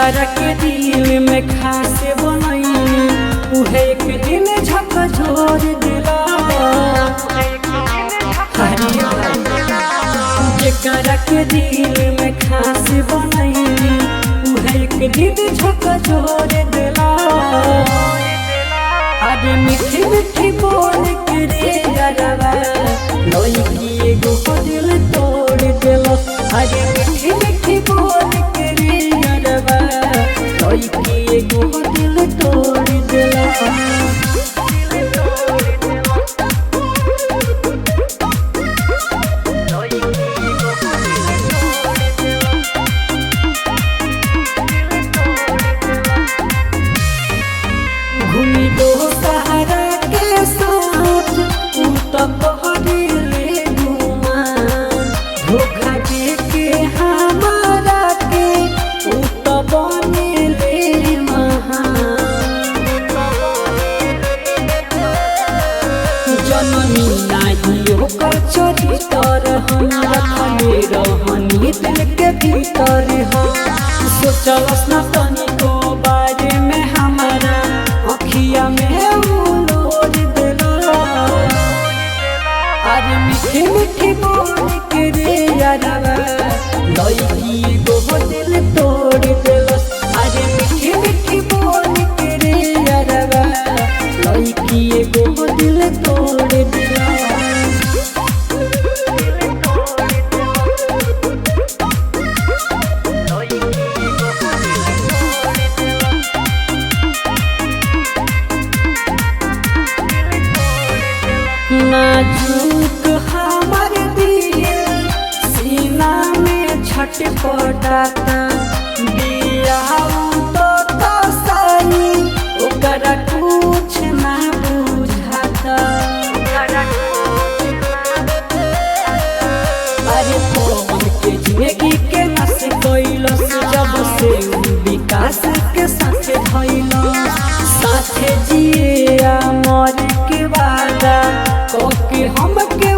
जेकरा के दिल में खास बनैनी उहे एक दिन झकझोर दिला। जेकरा के दिल में खास बनैनी उहे एक दिन झकझोर दिला। अरे मीठी मीठी बोल के रे यारवा लइकी एगो दिल तोड़ दिलो। अरे मीठी मीठी बोल के रे यारवा लइकी एगो दिल तोड़ दिलो। घूमी दो सहारा के साथ तू तो कहले घुमा धोखा दे के हमारा के तू तो बनेले महान। जननी नाही ओकर चरित्र हम रखले रहनी दिल के भीतर हम। सोचलस न तनिको बारे में हमारा अखिया में उलोर दिला। अरे मीठी मीठी बोल के रे यारवा लइकी एगो दिल तोड़ दिलो। अरे मीठी मीठी बोल के रे यारवा लइकी एगो दिल तोड़ दिलो। नाजुक हमार दिल सीना में छटपटाता बियाह तो सही ओकरा कुछ ना बुझाता। अरे पवन के जिंदगी के नस कैलस जब से विकास के साथ धैलस साथे जिए मर के वादा के हम के